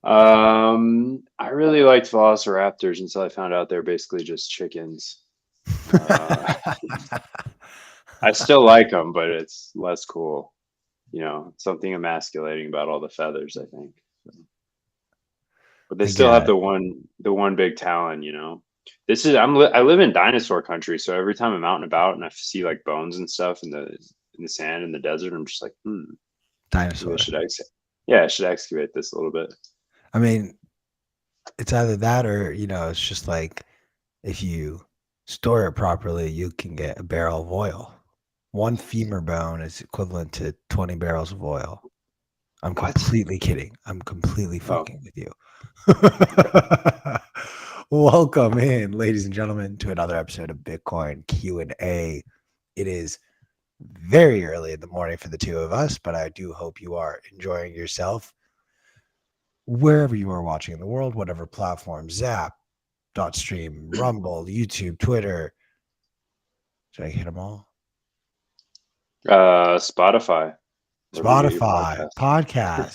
I really liked velociraptors until I found out they're basically just chickens. Uh, I still like them, but it's less cool. Something emasculating about all the feathers, I think. But they I still have get. the one big talon. I live in dinosaur country, so every time I'm out and about and I see like bones and stuff in the sand in the desert, I'm just like, maybe Dinosaur. I should excavate this a little bit. I mean, it's either that or, it's just like if you store it properly, you can get a barrel of oil. One femur bone is equivalent to 20 barrels of oil. I'm What? completely kidding. I'm completely Oh, fucking with you. okay. Welcome in, ladies and gentlemen, to another episode of Bitcoin Q&A. It is very early in the morning for the two of us, but I do hope you are enjoying yourself wherever you are watching in the world, whatever platform, Zap, Stream, Rumble, YouTube, Twitter. Should I hit them all? Spotify, wherever you get your Spotify, podcast.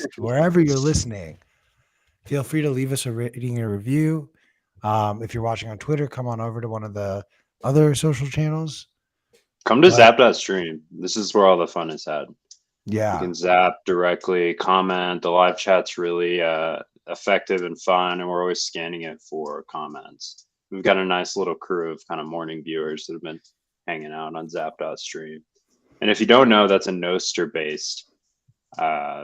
podcast, wherever you're listening. Feel free to leave us a rating and review. If you're watching on Twitter, come on over to one of the other social channels. Come to But zap.stream. This is where all the fun is had. You yeah, can zap directly, comment. The live chat's really effective and fun, and we're always scanning it for comments. We've got a nice little crew of kind of morning viewers that have been hanging out on zap.stream. And if you don't know, that's a Nostr-based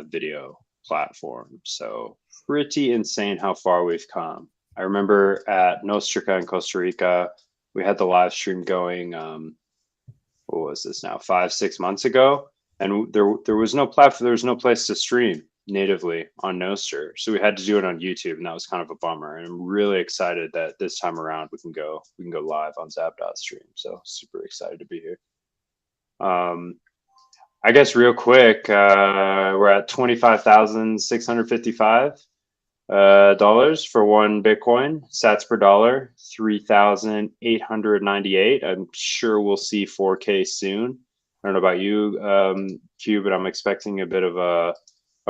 video platform. So pretty insane how far we've come. I remember at Nostrica in Costa Rica, we had the live stream going. What was this now? 5-6 months ago, and there was no platform. There was no place to stream natively on Nostr, so we had to do it on YouTube, and that was kind of a bummer. And I'm really excited that this time around we can go live on Zap.stream. So super excited to be here. I guess real quick, we're at 25,655 dollars for one Bitcoin. Sats per dollar, 3,898. I'm sure we'll see 4K soon. I don't know about you, Q, but I'm expecting a bit of a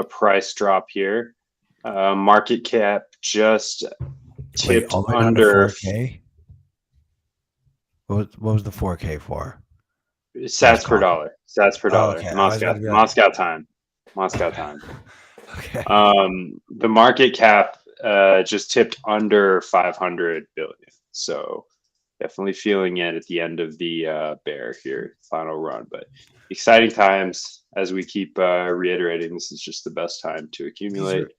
price drop here. Market cap just wait, tipped all the way down to under 4K. What was the 4K for? Last sats per comment. dollar. Sats per Oh, dollar. okay. I was Moscow, about to be like, Moscow time. Moscow time. okay. The market cap just tipped under 500 billion. So definitely feeling it at the end of the bear here, final run. But exciting times as we keep reiterating. This is just the best time to These accumulate. are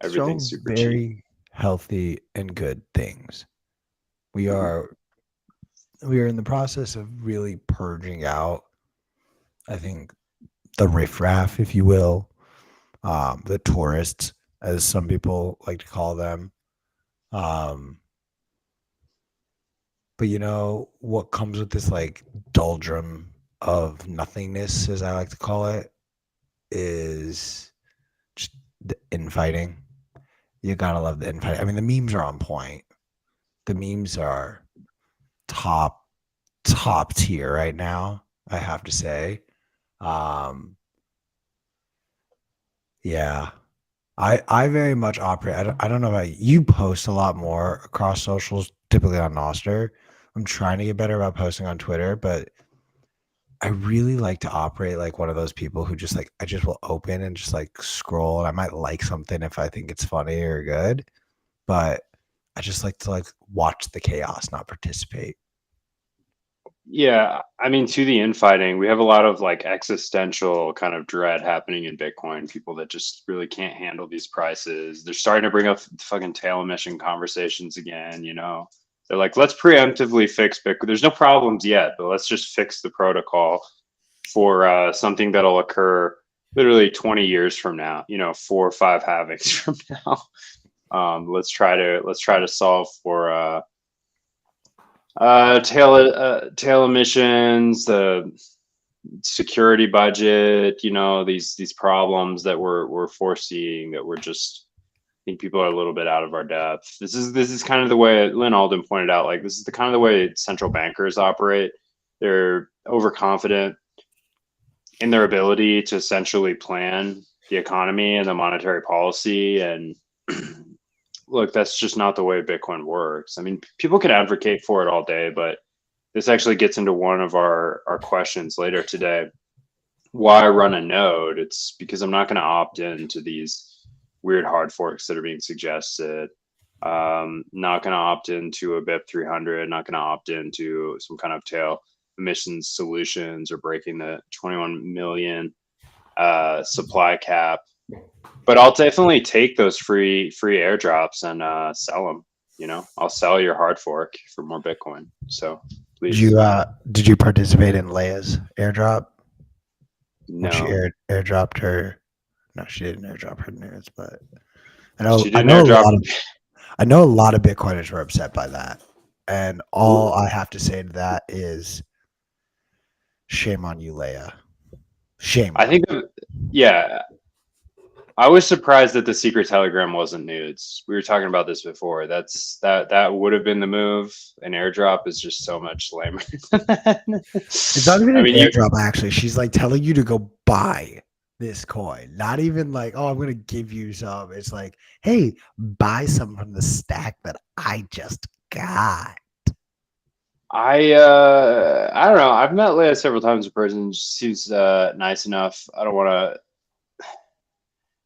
Everything's so super cheap. very healthy and good things. We Mhm. are we are in the process of really purging out, I think, the riffraff, if you will, the tourists, as some people like to call them. Um, but what comes with this like doldrum of nothingness, as I like to call it, is just the infighting. You gotta love the infighting. I mean, the memes are on point. The memes are top tier right now, I have to say. Um, yeah. I very much operate. I don't know about you. You post a lot more across socials, typically on Noster. I'm trying to get better about posting on Twitter, but I really like to operate like one of those people who just like I just will open and just like scroll, and I might like something if I think it's funny or good, but I just like to like watch the chaos, not participate. Yeah, I mean, to the infighting, we have a lot of like existential kind of dread happening in Bitcoin. People that just really can't handle these prices. They're starting to bring up fucking tail emission conversations again. They're like, let's preemptively fix Bitcoin. There's no problems yet, but let's just fix the protocol for something that'll occur literally 20 years from now. 4 or 5 halvings from now. Let's try to solve for tail emissions, the security budget, these problems that we're foreseeing, that we're just, I think people are a little bit out of our depth. This is kind of the way Lynn Alden pointed out, like this is the kind of the way central bankers operate. They're overconfident in their ability to essentially plan the economy and the monetary policy, and look, that's just not the way Bitcoin works. I mean, people can advocate for it all day, but this actually gets into one of our questions later today. Why run a node? It's because I'm not going to opt into these weird hard forks that are being suggested. Not going to opt into a BIP 300, not going to opt into some kind of tail emissions solutions or breaking the 21 million supply cap. But I'll definitely take those free airdrops and sell them. You know, I'll sell your hard fork for more Bitcoin. So please. Did you participate in Leia's airdrop when she No, airdropped her? No, she didn't airdrop her nudes, but she I didn't know a airdrop. lot of Bitcoiners were upset by that, and all I have to say to that is, shame on you, Leia. Shame. I think, yeah, I was surprised that the secret telegram wasn't nudes. We were talking about this before. That would have been the move. An airdrop is just so much lamer than that. It's not even I an mean, airdrop, actually. She's like telling you to go buy this coin. Not even like, oh, I'm gonna give you some. It's like, hey, buy some from the stack that I just got. I don't know. I've met Leia several times in person. She's nice enough. I don't want to.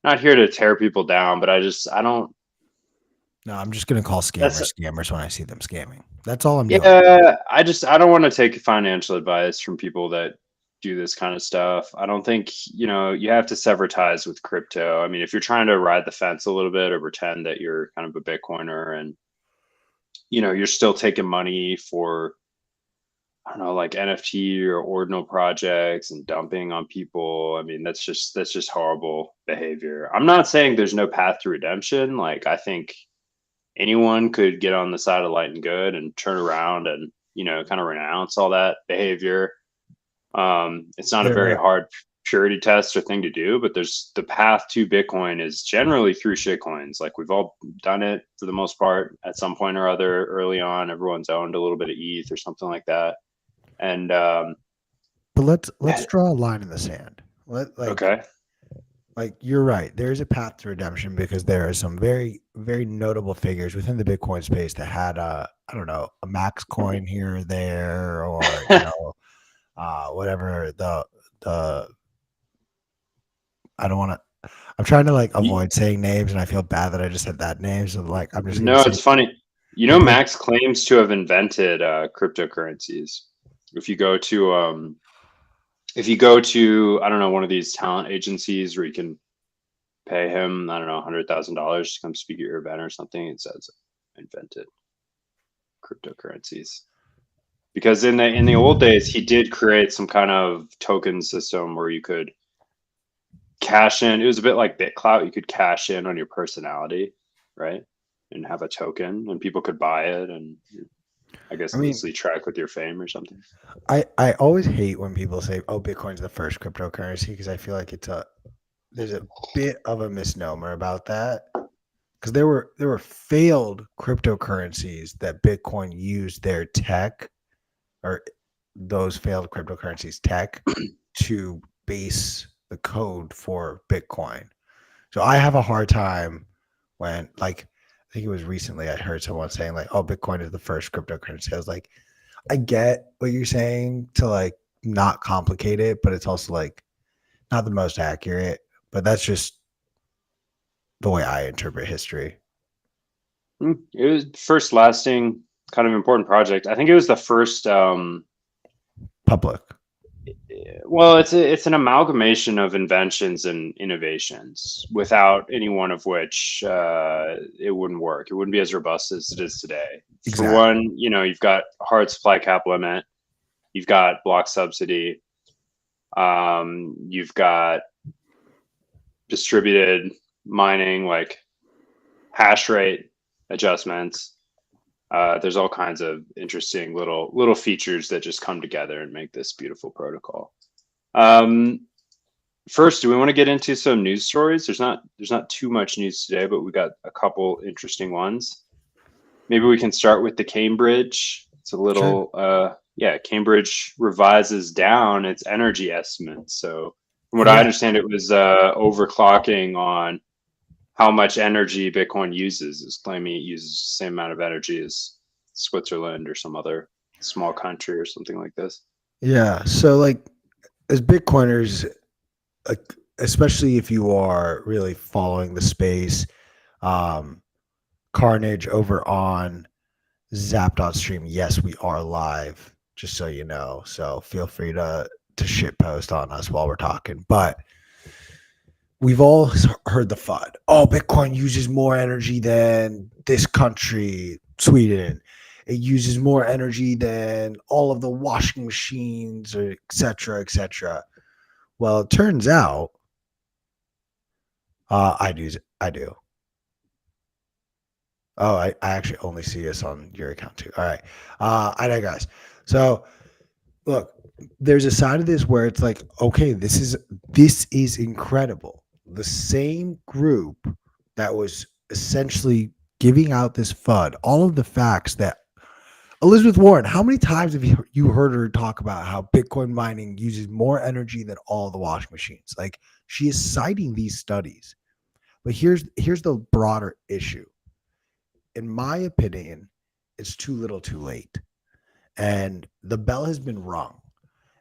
Not here to tear people down, but I don't. No, I'm just gonna call That's scammers scammers when I see them scamming. That's all I'm doing. Yeah. I don't want to take financial advice from people that do this kind of stuff. I don't think you have to sever ties with crypto. I mean, if you're trying to ride the fence a little bit or pretend that you're kind of a Bitcoiner and you're still taking money for, I don't know, like NFT or ordinal projects and dumping on people. I mean, that's just horrible behavior. I'm not saying there's no path to redemption. Like, I think anyone could get on the side of light and good and turn around and kind of renounce all that behavior. It's not a very There, hard purity test or thing to do, but there's the path to Bitcoin is generally through shitcoins. Like, we've all done it for the most part at some point or other early on. Everyone's owned a little bit of ETH or something like that. And but let's draw a line in the sand. okay. Like you're right. There is a path to redemption because there are some very, very notable figures within the Bitcoin space that had I don't know, a max coin here or there, or whatever the I don't want to. I'm trying to like avoid saying names, and I feel bad that I just said that name. So like, I'm just gonna No, say it's funny. the big. Max claims to have invented cryptocurrencies. If you go to I don't know, one of these talent agencies where you can pay him, I don't know, $100,000 to come speak at your event or something, it says invented cryptocurrencies. Because in the old days, he did create some kind of token system where you could cash in. It was a bit like BitClout. You could cash in on your personality, right? And have a token, and people could buy it, and I guess I mean, loosely track with your fame or something. I always hate when people say, "Oh, Bitcoin's the first cryptocurrency," because I feel like there's a bit of a misnomer about that. Because there were failed cryptocurrencies that Bitcoin used their tech, or those failed cryptocurrencies tech, to base the code for Bitcoin. So I have a hard time when, like, I think it was recently I heard someone saying like, "Oh, Bitcoin is the first cryptocurrency." I was like, I get what you're saying to like not complicate it, but it's also like not the most accurate. But that's just the way I interpret history. It was first lasting kind of important project. I think it was the first Public. well, it's an amalgamation of inventions and innovations without any one of which it wouldn't work. It wouldn't be as robust as it is today. For Exactly. one, you've got hard supply cap limit, you've got block subsidy, you've got distributed mining, like hash rate adjustments. There's all kinds of interesting little features that just come together and make this beautiful protocol. First, do we want to get into some news stories? There's not too much news today, but we got a couple interesting ones. Maybe we can start with the Cambridge. It's a little Cambridge revises down its energy estimates. So from what I understand, it was overclocking on how much energy Bitcoin uses, is claiming it uses the same amount of energy as Switzerland or some other small country or something like this. Yeah. So like as Bitcoiners, like, especially if you are really following the space, um, Carnage over on Zap.stream. Yes, we are live, just so you know. So feel free to shit post on us while we're talking. But we've all heard the FUD. Oh, Bitcoin uses more energy than this country, Sweden. It uses more energy than all of the washing machines, or et cetera, et cetera. Well, it turns out I do. I do. Oh, I actually only see this on your account too. All right. I digress. So look, there's a side of this where it's like, okay, this is incredible. The same group that was essentially giving out this FUD, all of the facts that Elizabeth Warren, how many times have you heard her talk about how Bitcoin mining uses more energy than all the washing machines? Like, she is citing these studies. But here's the broader issue. In my opinion, it's too little too late. And the bell has been rung.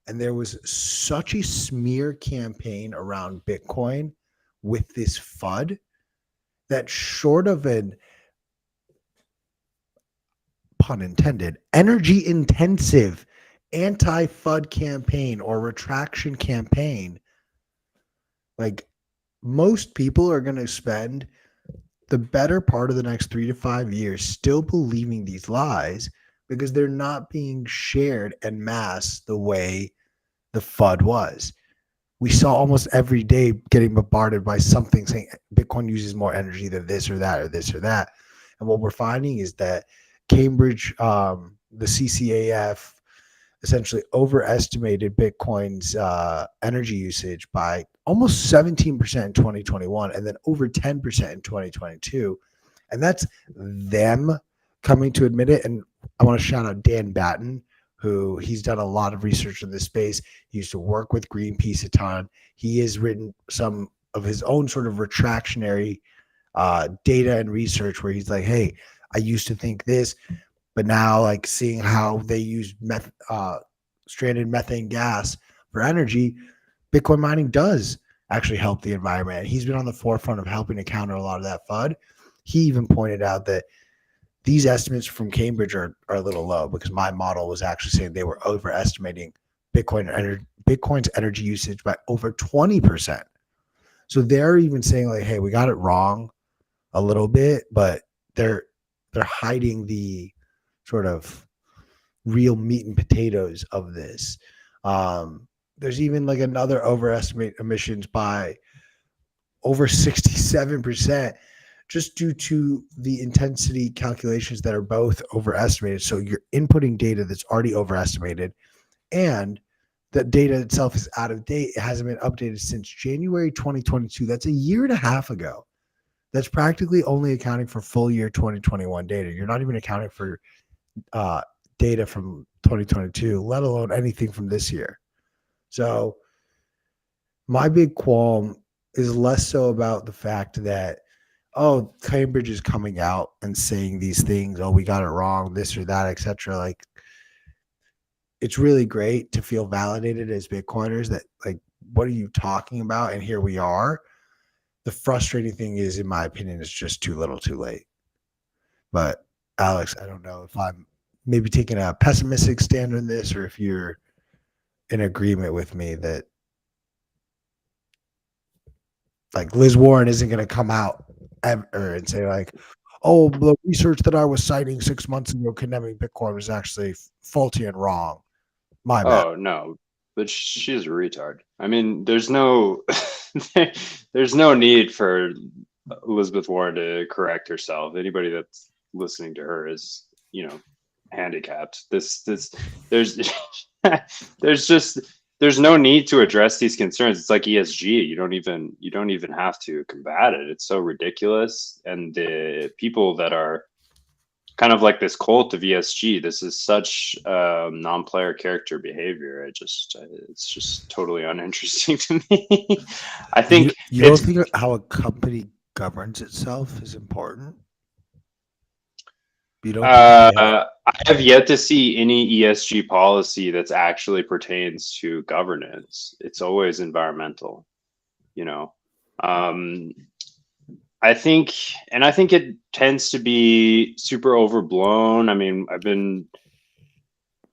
And there was such a smear campaign around Bitcoin with this FUD that, short of an, pun intended, energy intensive anti FUD campaign or retraction campaign, like, most people are going to spend the better part of the next 3 to 5 years still believing these lies because they're not being shared en masse the way the FUD was. We saw almost every day getting bombarded by something saying Bitcoin uses more energy than this or that or this or that. And what we're finding is that Cambridge, the CCAF, essentially overestimated Bitcoin's energy usage by almost 17% in 2021 and then over 10% in 2022. And that's them coming to admit it. And I want to shout out Dan Batten, who he's done a lot of research in this space. He used to work with Greenpeace a ton. He has written some of his own sort of retractionary data and research where he's like, hey, I used to think this, but now, like, seeing how they use stranded methane gas for energy, Bitcoin mining does actually help the environment. He's been on the forefront of helping to counter a lot of that FUD. He even pointed out that these estimates from Cambridge are a little low because my model was actually saying they were overestimating Bitcoin's energy usage by over 20%. So they're even saying, like, hey, we got it wrong a little bit, but they're hiding the sort of real meat and potatoes of this. There's even like another overestimate emissions by over 67% just due to the intensity calculations that are both overestimated. So you're inputting data that's already overestimated, and the data itself is out of date. It hasn't been updated since January 2022. That's a year and a half ago. That's practically only accounting for full year 2021 data. You're not even accounting for data from 2022, let alone anything from this year. So my big qualm is less so about the fact that, oh, Cambridge is coming out and saying these things, oh, we got it wrong, this or that, etc. Like, it's really great to feel validated as Bitcoiners that, like, what are you talking about? And here we are. The frustrating thing is, in my opinion, it's just too little too late. But Alex, I don't know if I'm maybe taking a pessimistic stand on this or if you're in agreement with me that, like, Liz Warren isn't going to come out ever and say, like, oh, the research that I was citing 6 months ago condemning Bitcoin was actually faulty and wrong. My bad. Oh no, but she's a retard. I mean, there's no there's no need for Elizabeth Warren to correct herself. Anybody that's listening to her is, handicapped. This there's there's just there's no need to address these concerns. It's like ESG. You don't even have to combat it. It's so ridiculous. And the people that are kind of like this cult of ESG. This is such non-player character behavior. It's just totally uninteresting to me. I You think you don't it's think how a company governance itself is important? You don't think we have? I have yet to see any ESG policy that's actually pertains to governance. It's always environmental, you know. Um, I think, and I think it tends to be super overblown. I mean, I've been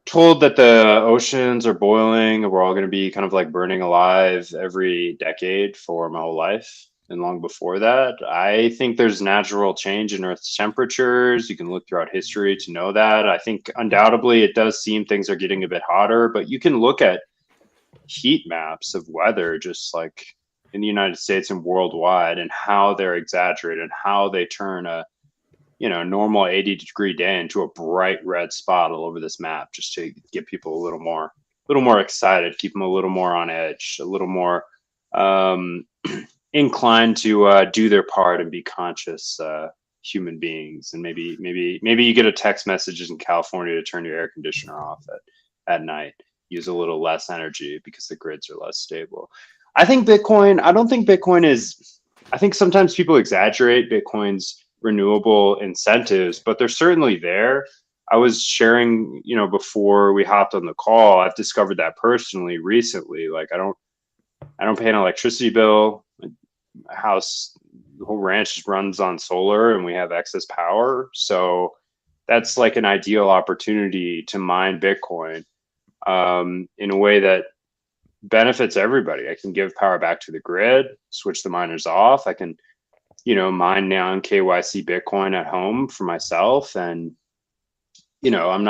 told that the oceans are boiling and we're all going to be kind of like burning alive every decade for my whole life and long before that. I think there's natural change in Earth's temperatures. You can look throughout history to know that. I think undoubtedly it does seem things are getting a bit hotter, but you can look at heat maps of weather just like in the United States and worldwide and how they're exaggerated and how they turn a normal 80-degree day into a bright red spot all over this map just to get people a little more excited, keep them a little more on edge, a little more inclined to do their part and be conscious human beings. And maybe you get a text messages in California to turn your air conditioner off at night, use a little less energy because the grids are less stable. I think I don't think Bitcoin is, I think sometimes people exaggerate Bitcoin's renewable incentives, but they're certainly there. I was sharing, before we hopped on the call, I've discovered that personally recently. Like I don't pay an electricity bill. My house, the whole ranch runs on solar and we have excess power. So that's like an ideal opportunity to mine Bitcoin in a way that benefits everybody. I can give power back to the grid, switch the miners off. I can mine non KYC Bitcoin at home for myself. And, I don't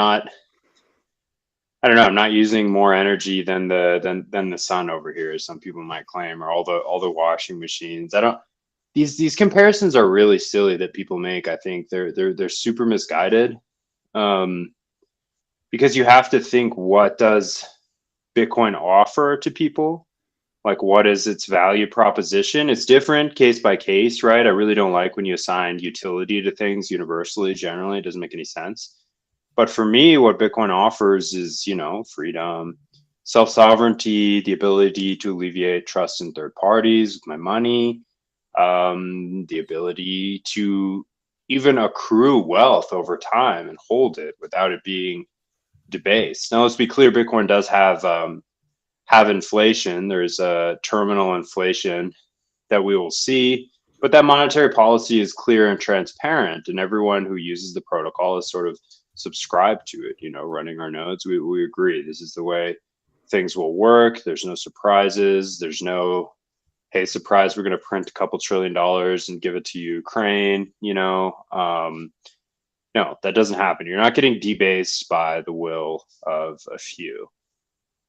know, I'm not using more energy than the sun over here, as some people might claim, or all the washing machines. I don't, these comparisons are really silly that people make. I think they're super misguided. Because you have to think, what does Bitcoin offer to people? Like, what is its value proposition? It's different case by case, right? I really don't like when you assign utility to things universally. Generally, it doesn't make any sense. But for me, what Bitcoin offers is, freedom, self-sovereignty, the ability to alleviate trust in third parties with my money, the ability to even accrue wealth over time and hold it without it being debased. Now, let's be clear, Bitcoin does have inflation. There's a terminal inflation that we will see, but that monetary policy is clear and transparent, and everyone who uses the protocol is sort of subscribed to it. Running our nodes, we agree this is the way things will work. There's no surprises. There's no, hey, surprise, we're going to print a couple $1 trillion and give it to Ukraine. No, that doesn't happen. You're not getting debased by the will of a few.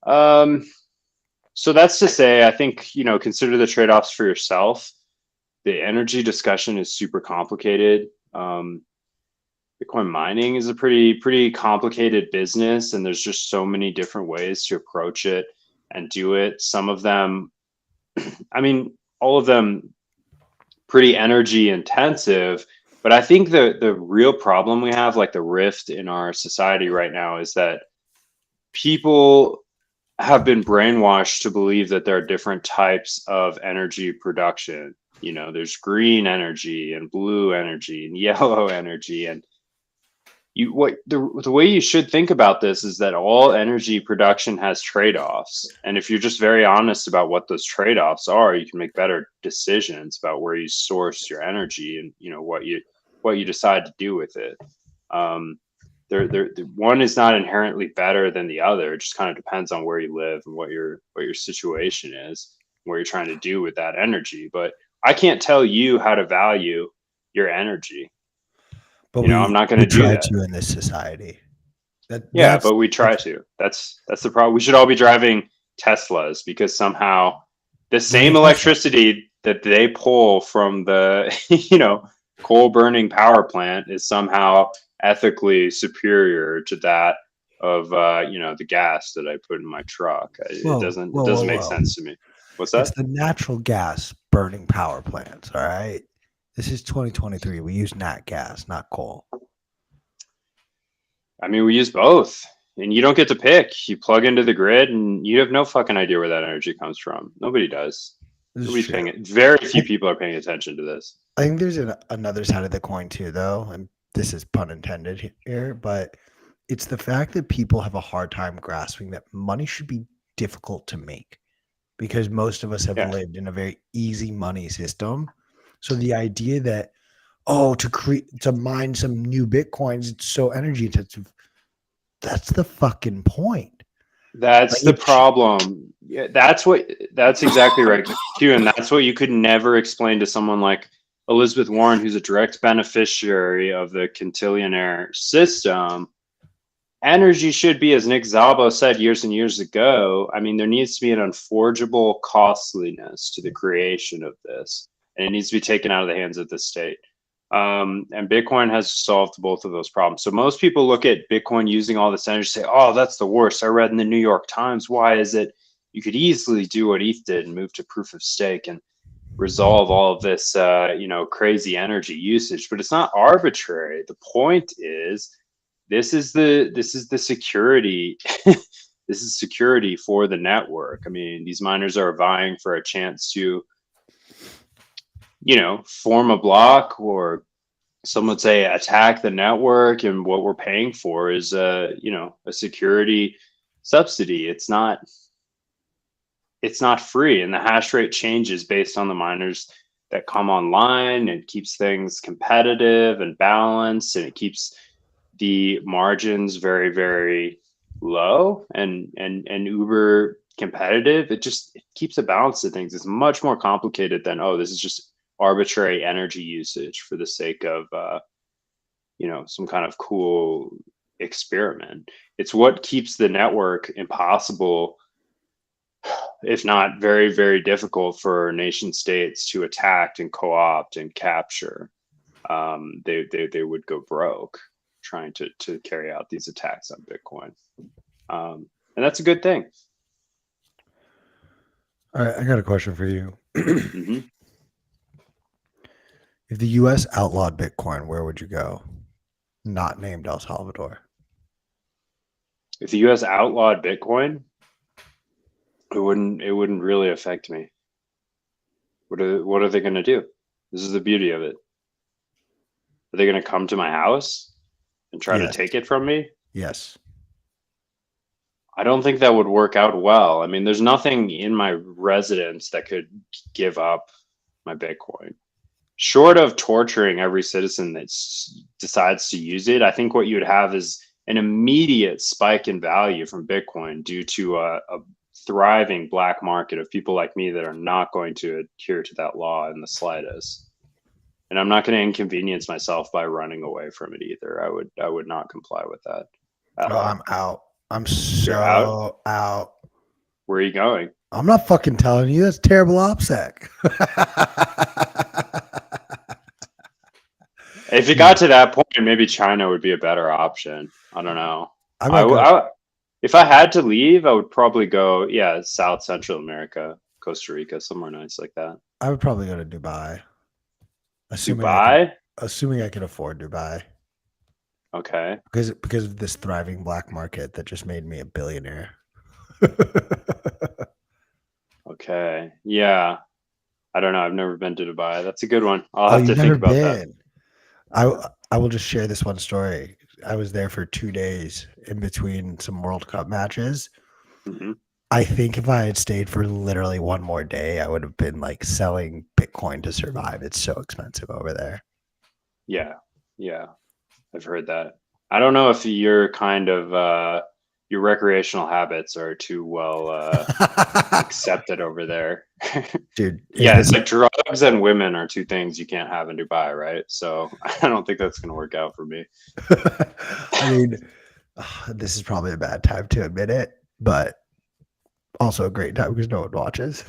So that's to say, I think, consider the trade-offs for yourself. The energy discussion is super complicated. Bitcoin mining is a pretty complicated business, and there's just so many different ways to approach it and do it. Some of them, I mean, all of them pretty energy intensive, but I think the real problem we have, like the rift in our society right now, is that people have been brainwashed to believe that there are different types of energy production. There's green energy and blue energy and yellow energy. And the way you should think about this is that all energy production has trade-offs. And if you're just very honest about what those trade-offs are, you can make better decisions about where you source your energy and what you decide to do with it. One is not inherently better than the other. It just kind of depends on where you live and what your situation is, what you're trying to do with that energy. But I can't tell you how to value your energy. But I'm not going to do that. To in this society. But we try to. That's the problem. We should all be driving Teslas because somehow the same electricity that they pull from the coal burning power plant is somehow ethically superior to that of the gas that I put in my truck. It doesn't make sense to me. What's that? It's the natural gas burning power plants. All right, this is 2023. We use nat gas, not coal. I mean, we use both, and you don't get to pick. You plug into the grid, and you have no fucking idea where that energy comes from. Nobody does. This is Nobody's true. paying it. Very few people are paying attention to this. I think there's another side of the coin too, though, and this is pun intended here, but it's the fact that people have a hard time grasping that money should be difficult to make because most of us have Yeah. lived in a very easy money system. So the idea that to mine some new bitcoins, it's so energy intensive. That's the fucking point. That's Like the problem. Yeah, that's exactly right too, and that's what you could never explain to someone like Elizabeth Warren, who's a direct beneficiary of the quintillionaire system. Energy should be, as Nick Szabo said years and years ago, I mean, there needs to be an unforgeable costliness to the creation of this, and it needs to be taken out of the hands of the state. And Bitcoin has solved both of those problems. So most people look at Bitcoin using all this energy, say, "Oh, that's the worst." I read in the New York Times. Why is it? You could easily do what ETH did and move to proof of stake and resolve all of this, crazy energy usage. But it's not arbitrary. The point is, this is the security. This is security for the network. I mean, these miners are vying for a chance to, form a block, or some would say attack the network. And what we're paying for is a security subsidy. It's not free, and the hash rate changes based on the miners that come online. It keeps things competitive and balanced, and it keeps the margins very, very low and uber competitive. It keeps a balance to things. It's much more complicated than, oh, this is just arbitrary energy usage for the sake of some kind of cool experiment. It's what keeps the network impossible, if not very, very difficult, for nation states to attack and co-opt and capture. They would go broke trying to carry out these attacks on Bitcoin. And that's a good thing. All right, I got a question for you. Hmm. If the US outlawed Bitcoin, where would you go? Not named El Salvador. If the US outlawed Bitcoin, it wouldn't really affect me. What are they going to do? This is the beauty of it. Are they going to come to my house and try to Yes. take it from me? Yes. I don't think that would work out well. I mean, there's nothing in my residence that could give up my Bitcoin. Short of torturing every citizen that decides to use it, I think what you would have is an immediate spike in value from Bitcoin due to a thriving black market of people like me that are not going to adhere to that law in the slightest. And I'm not going to inconvenience myself by running away from it either. I would not comply with that at Oh, all. I'm out. I'm You're out? so out. Where are you going? I'm not fucking telling you. That's terrible OPSEC. If it got to that point, maybe China would be a better option. I don't know. I I, might go. if I had to leave, I would probably go, yeah, South Central America, Costa Rica, somewhere nice like that. I would probably go to Dubai, Dubai? assuming I can afford Dubai, Okay. because of this thriving black market that just made me a billionaire. Okay. Yeah. I don't know. I've never been to Dubai. That's a good one. I'll Oh, have to you've think never about that. been? I will just share this one story. I was there for 2 days in between some World Cup matches. Hmm. I think if I had stayed for literally one more day, I would have been like selling Bitcoin to survive. It's so expensive over there. Yeah. Yeah. I've heard that. I don't know if your recreational habits are too well accepted over there. Dude, is Yeah, this it's like drugs and women are two things you can't have in Dubai, right? So I don't think that's going to work out for me. I mean, this is probably a bad time to admit it, but also a great time because no one watches.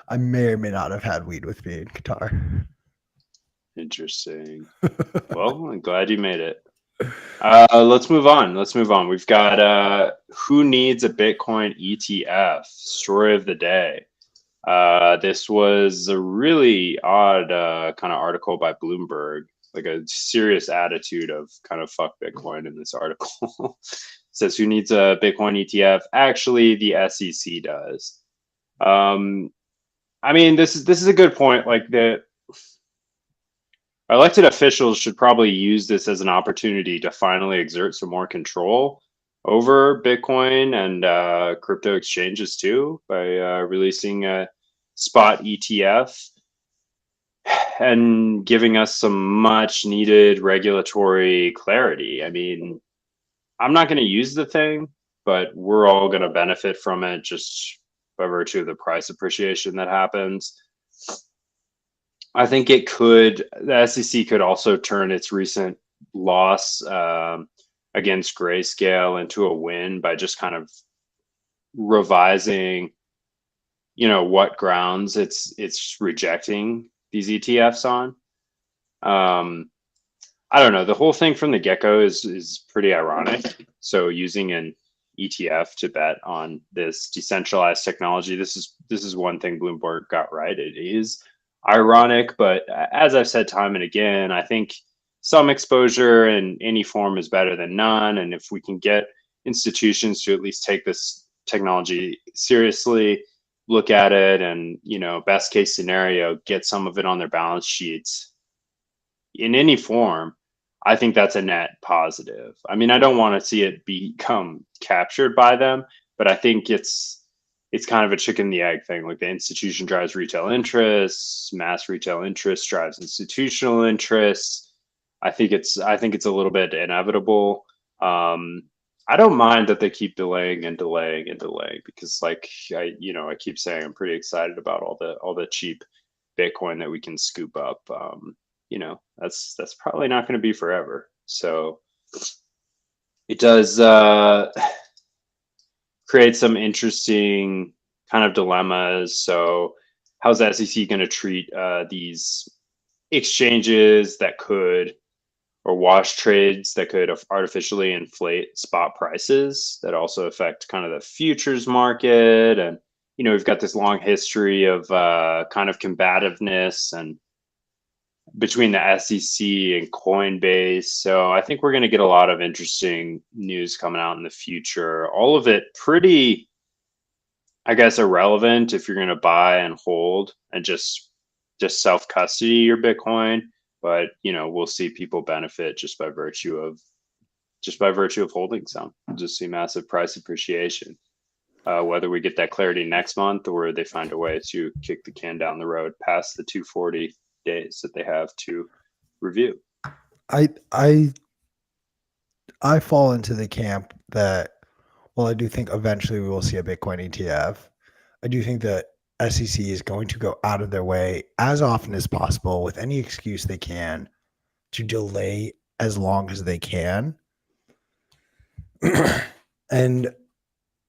I may or may not have had weed with me in Qatar. Interesting. Well, I'm glad you made it. Let's move on. We've got who needs a Bitcoin ETF? Story of the day. This was a really odd kind of article by Bloomberg, like a serious attitude of kind of fuck Bitcoin in this article. Says who needs a Bitcoin ETF? Actually, the SEC does. I mean, this is a good point. Like the elected officials should probably use this as an opportunity to finally exert some more control over Bitcoin and crypto exchanges too by releasing a spot ETF and giving us some much needed regulatory clarity. I mean, I'm not going to use the thing, but we're all going to benefit from it just by virtue of the price appreciation that happens. I think the SEC could also turn its recent loss against Grayscale into a win by just kind of revising, what grounds it's rejecting these ETFs on. Um, I don't know. The whole thing from the get-go is pretty ironic. So using an ETF to bet on this decentralized technology, this is one thing Bloomberg got right. It is ironic, but as I've said time and again, I think some exposure in any form is better than none. And if we can get institutions to at least take this technology seriously, look at it, and best case scenario, get some of it on their balance sheets in any form, I think that's a net positive. I mean, I don't want to see it become captured by them, but I think it's kind of a chicken the egg thing. Like the institution drives retail interests, mass retail interest drives institutional interests. I think it's a little bit inevitable. I don't mind that they keep delaying and delaying and delaying because, like I keep saying, I'm pretty excited about all the cheap Bitcoin that we can scoop up. That's probably not going to be forever. So it does create some interesting kind of dilemmas. So how's the SEC going to treat these exchanges that could or wash trades that could artificially inflate spot prices that also affect kind of the futures market? And we've got this long history of kind of combativeness and between the SEC and Coinbase. So I think we're going to get a lot of interesting news coming out in the future. All of it pretty, I guess, irrelevant if you're going to buy and hold and just self custody your Bitcoin. But we'll see people benefit just by virtue of holding some. We'll just see massive price appreciation. Whether we get that clarity next month or they find a way to kick the can down the road past the 240 days that they have to review. I I I fall into the camp that while I do think eventually we will see a Bitcoin ETF, I do think that SEC is going to go out of their way as often as possible with any excuse they can to delay as long as they can. And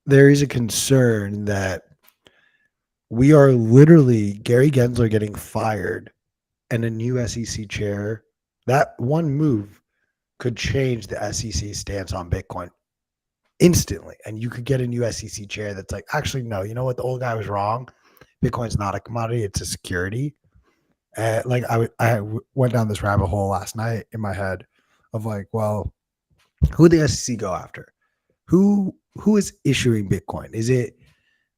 there is a concern that we are literally Gary Gensler getting fired and a new SEC chair. That one move could change the SEC stance on Bitcoin instantly. And you could get a new SEC chair that's like, actually, no, you know what? The old guy was wrong. Bitcoin's not a commodity, it's a security. Like I went down this rabbit hole last night in my head of like, well, who would the SEC go after? Who is issuing Bitcoin? Is it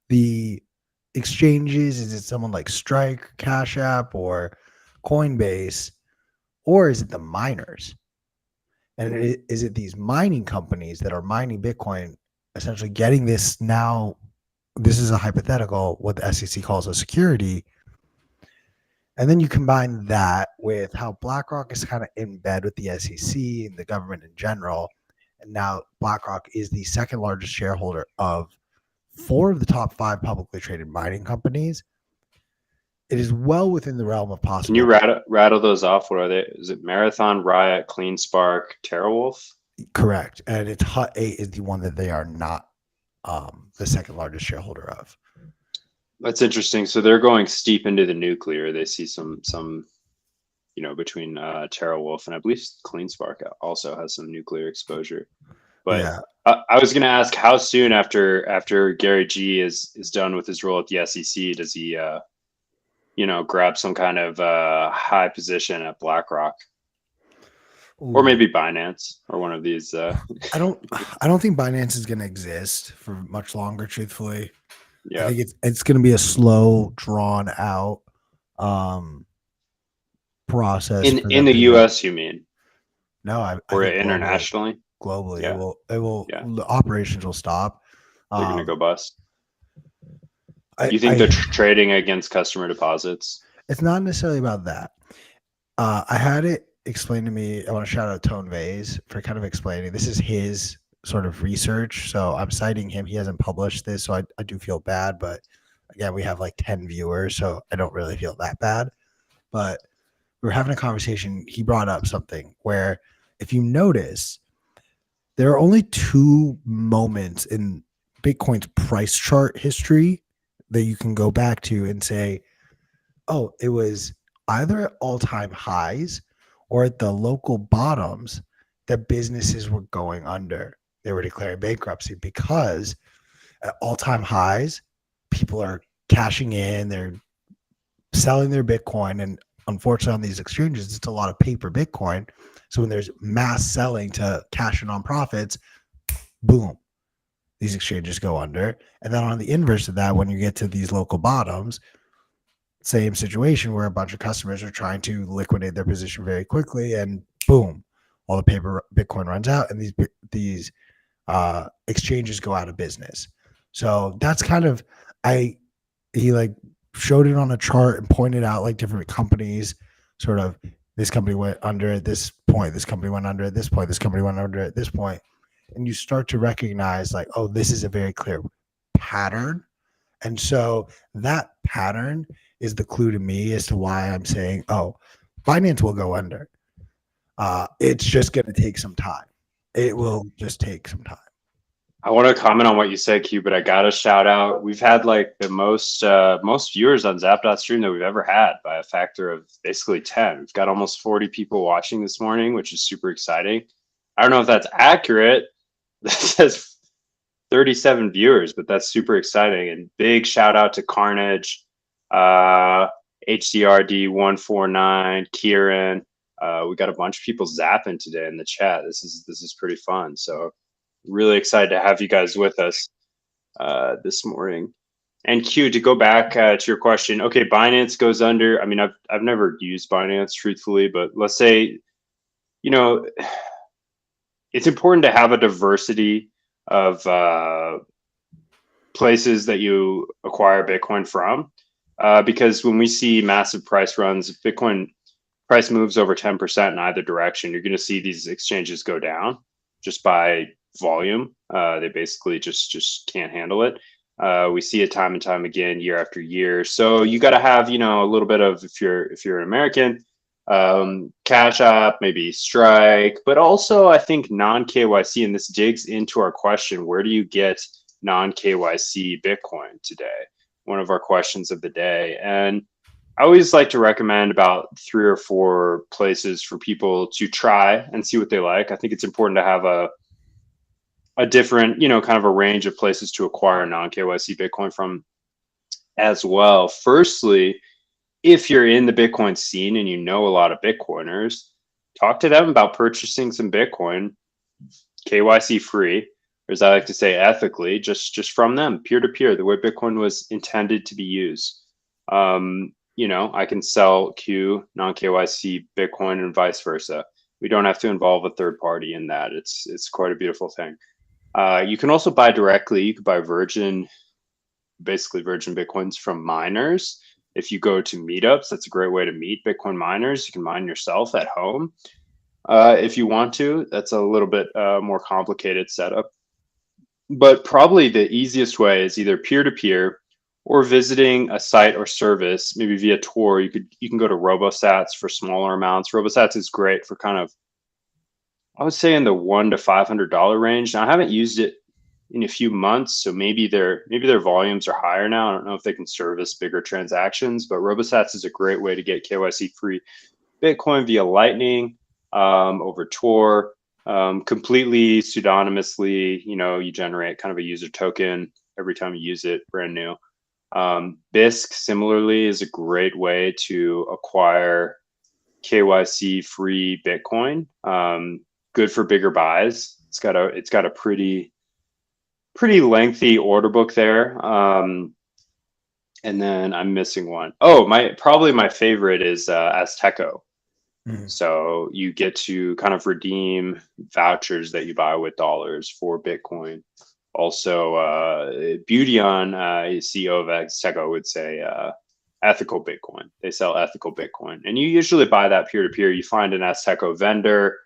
the exchanges? Is it someone like Strike, Cash App, or Coinbase? Or is it the miners? And is it these mining companies that are mining Bitcoin, essentially getting this now? This is a hypothetical, what the SEC calls a security. And then you combine that with how BlackRock is kind of in bed with the SEC and the government in general. And now BlackRock is the second largest shareholder of 4 of the top 5 publicly traded mining companies. It is well within the realm of possible. Can you rattle those off? What are they? Is it Marathon, Riot, CleanSpark, TeraWolf? Correct. And it's Hut 8 is the one that they are not the second largest shareholder of. That's interesting. So they're going steep into the nuclear. They see some between TeraWolf and I believe CleanSpark also has some nuclear exposure. But yeah. I was going to ask, how soon after Gary G is done with his role at the SEC does he grab some kind of high position at BlackRock? Ooh. Or maybe Binance or one of these. I don't think Binance is going to exist for much longer, truthfully. I Yeah. think it's going to be a slow, drawn out um, process for In them the to get. US, you mean, No, I or think globally, internationally? globally, Yeah. it will, Yeah. the operations will stop. They're gonna go Um, bust. I, You think they're I, trading against customer deposits? it's not necessarily about that. I had it explained to me. I want to shout out Tone Vase for kind of explaining. This is his sort of research, so I'm citing him. He hasn't published this, so I do feel bad. But again, we have like 10 viewers, so I don't really feel that bad. But we were having a conversation. He brought up something where, if you notice, there are only two moments in Bitcoin's price chart history that you can go back to and say, oh, it was either at all time highs or at the local bottoms that businesses were going under. They were declaring bankruptcy because at all time highs, people are cashing in, they're selling their Bitcoin. And unfortunately, on these exchanges, it's a lot of paper Bitcoin. So when there's mass selling to cash in on profits, boom, these exchanges go under. And then on the inverse of that, when you get to these local bottoms, same situation where a bunch of customers are trying to liquidate their position very quickly, and boom, all the paper Bitcoin runs out, and these exchanges go out of business. So that's kind of I he like showed it on a chart and pointed out like different companies, sort of this company went under at this point, this company went under at this point, this company went under at this point, and you start to recognize like, oh, this is a very clear pattern. And so that pattern is the clue to me as to why I'm saying, oh, finance will go under. It's just going to take some time. It will just take some time. I want to comment on what you said, Q, but I gotta shout out. We've had like the most viewers on Zap.stream that we've ever had by a factor of basically 10. We've got almost 40 people watching this morning, which is super exciting. I don't know if that's accurate. That says 37 viewers, but that's super exciting. And big shout out to Carnage, HDRD149, Kieran. We got a bunch of people zapping today in the chat. This is pretty fun. So really excited to have you guys with us this morning. And Q, to go back to your question, okay, Binance goes under. I mean, I've never used Binance truthfully, but let's say, you know, it's important to have a diversity of places that you acquire Bitcoin from, because when we see massive price runs, Bitcoin price moves over 10% in either direction, you're going to see these exchanges go down just by volume. They basically just can't handle it. We see it time and time again, year after year. So you got to have, a little bit of, if you're an American, Cash App, maybe Strike, but also I think non KYC. And this digs into our question: where do you get non KYC Bitcoin today? One of our questions of the day. And I always like to recommend about 3 or 4 places for people to try and see what they like. I think it's important to have a different, kind of a range of places to acquire non KYC Bitcoin from as well. Firstly, if you're in the Bitcoin scene and you know a lot of Bitcoiners, talk to them about purchasing some Bitcoin, KYC free, or as I like to say, ethically, just from them, peer to peer, the way Bitcoin was intended to be used. I can sell Q non KYC Bitcoin and vice versa. We don't have to involve a third party in that. It's quite a beautiful thing. You can also buy directly. You could buy basically virgin Bitcoins from miners. If you go to meetups, that's a great way to meet Bitcoin miners. You can mine yourself at home if you want to. That's a little bit more complicated setup. But probably the easiest way is either peer to peer or visiting a site or service, maybe via Tor. You can go to RoboSats for smaller amounts. RoboSats is great for kind of, I would say, in the $100 to $500 range. Now I haven't used it in a few months, so maybe their volumes are higher now. I don't know if they can service bigger transactions, but RoboSats is a great way to get KYC free Bitcoin via Lightning, over Tor, completely pseudonymously. You generate kind of a user token every time you use it, brand new. BISC similarly is a great way to acquire KYC free Bitcoin. Good for bigger buys. It's got a pretty pretty lengthy order book there. And then I'm missing one. Oh, probably my favorite is Azteco. Mhm. So you get to kind of redeem vouchers that you buy with dollars for Bitcoin. Also, Beautyon, CEO of Azteco, would say ethical Bitcoin. They sell ethical Bitcoin, and you usually buy that peer to peer. You find an Azteco vendor.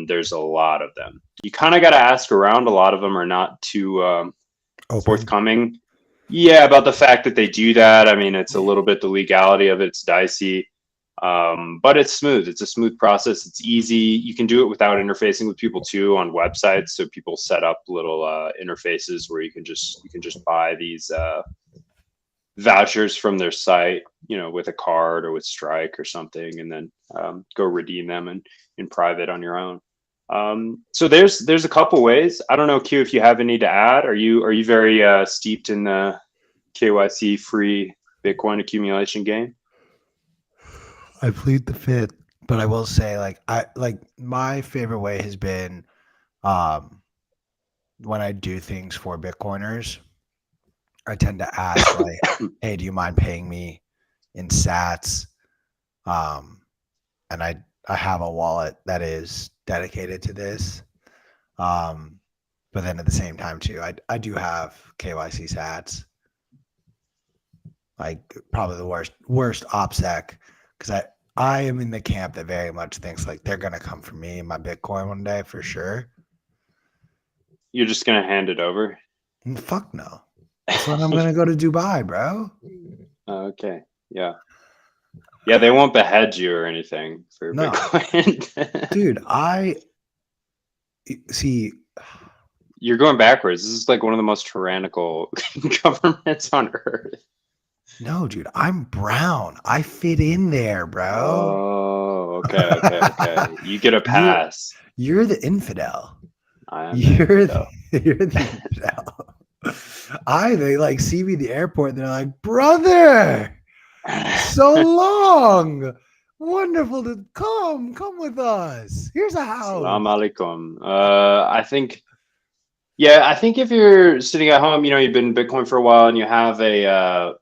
There's a lot of them. You kind of got to ask around. A lot of them are not too Open. forthcoming. Yeah, about the fact that they do that. I mean, it's a little bit the legality of it. It's dicey, but it's smooth. It's a smooth process. It's easy. You can do it without interfacing with people too on websites. So people set up little interfaces where you can just buy these vouchers from their site, with a card or with Strike or something, and then go redeem them in private on your own. So there's a couple ways. I don't know, Q, if you have any to add. Are you very steeped in the KYC free Bitcoin accumulation game? I plead the fifth, but I will say, my favorite way has been um, when I do things for Bitcoiners. I tend to ask like, "Hey, do you mind paying me in Sats?" Um, and I have a wallet that is dedicated to this. Um, but then at the same time too, I do have KYC Sats. Like probably the worst OPSEC, because I am in the camp that very much thinks like they're gonna come for me and my Bitcoin one day for sure. You're just gonna hand it over? And fuck no. That's when I'm gonna go to Dubai, bro. Okay. Yeah. Yeah, they won't behead you or anything for No, Bitcoin. dude. I see. You're going backwards. This is like one of the most tyrannical governments on earth. No, dude. I'm brown. I fit in there, bro. Oh, okay. You get a you're pass. you're the infidel. I am the You're the, infidel. you're the infidel. They like see me at the airport and they're like, brother, so long. Wonderful to come with us. Here's a house. Salam alaikum. I think if you're sitting at home, you've been in Bitcoin for a while and you have a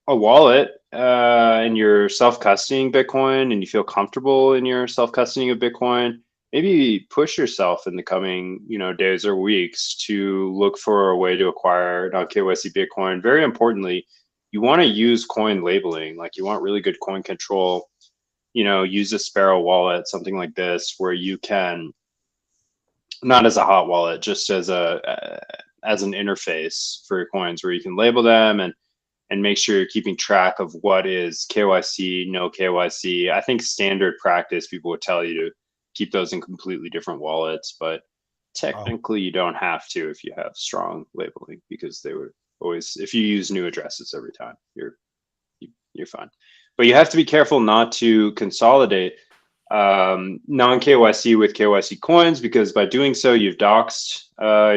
wallet and you're self-custodying Bitcoin and you feel comfortable in your self-custodying of Bitcoin, maybe push yourself in the coming, days or weeks to look for a way to acquire non-KYC Bitcoin. Very importantly, you want to use coin labeling. Like you want really good coin control. Use a Sparrow wallet, something like this, where you can, not as a hot wallet, just as an interface for your coins, where you can label them and make sure you're keeping track of what is KYC, no KYC. I think standard practice, people would tell you to keep those in completely different wallets, but Oh, technically you don't have to if you have strong labeling, because they would always, if you use new addresses every time, you're fine. But you have to be careful not to consolidate non KYC with KYC coins, because by doing so, you've doxed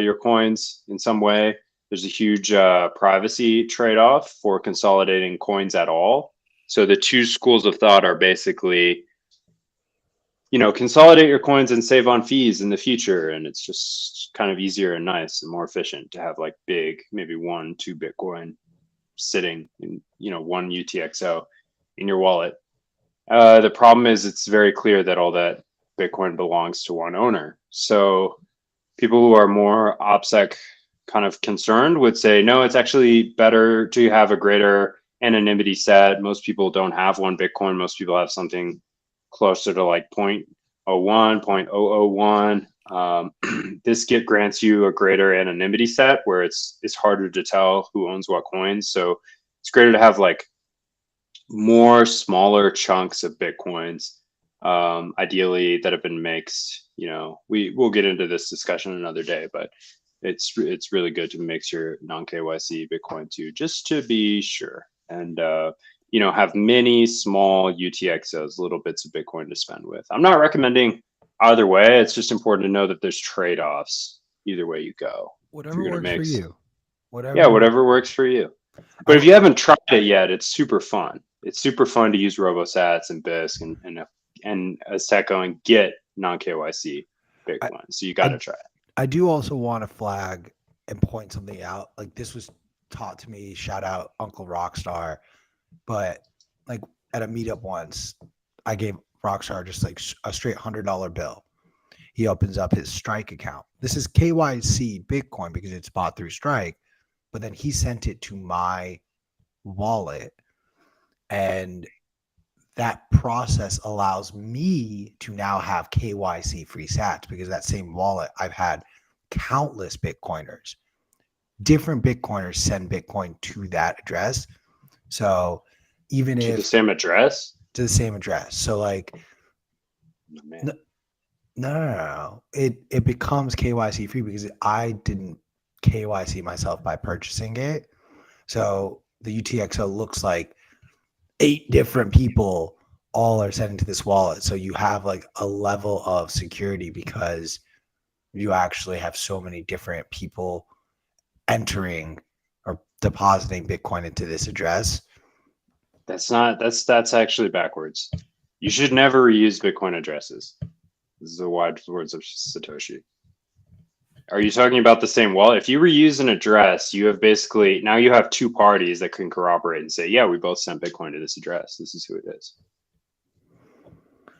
your coins in some way. There's a huge privacy trade off for consolidating coins at all. So the two schools of thought are basically, consolidate your coins and save on fees in the future. And it's just kind of easier and nice and more efficient to have like big, maybe 1-2 Bitcoin sitting in, one UTXO in your wallet. The problem is it's very clear that all that Bitcoin belongs to one owner. So people who are more OPSEC kind of concerned would say, no, it's actually better to have a greater anonymity set. Most people don't have one Bitcoin. Most people have something closer to like 0.01, 0.001. This grants you a greater anonymity set where it's harder to tell who owns what coins. So it's greater to have like more smaller chunks of Bitcoins, ideally that have been mixed. We'll get into this discussion another day, but it's really good to mix your non KYC Bitcoin too, just to be sure, and have many small UTXOs, little bits of Bitcoin to spend with. I'm not recommending either way. It's just important to know that there's trade offs either way you go. If whatever you're gonna works for mix, you. yeah, Whatever. whatever works for you. But I if you haven't tried it yet, it's super fun. It's super fun to use RoboSats and BISC and Azteco and get non KYC I Bitcoin. So you got I, to try it. I do also want to flag and point something out. Like this was taught to me, shout out Uncle Rockstar, but like at a meetup once, I gave Rockstar just like a straight $100 bill. He opens up his Strike account. This is KYC Bitcoin because it's bought through Strike, but then he sent it to my wallet, and that process allows me to now have KYC free sats because that same wallet, I've had countless Bitcoiners, different Bitcoiners send Bitcoin to that address. So even To the if same address? to the same address. So like, Oh, man. no. It becomes KYC free because I didn't KYC myself by purchasing it. So the UTXO looks like 8 different people all are sending to this wallet. So you have like a level of security because you actually have so many different people entering or depositing Bitcoin into this address. That's actually backwards. You should never reuse Bitcoin addresses. This is the wise words of Satoshi. Are you talking about the same wallet? If you reuse an address, you have basically now you have two parties that can corroborate and say, yeah, we both sent Bitcoin to this address. This is who it is.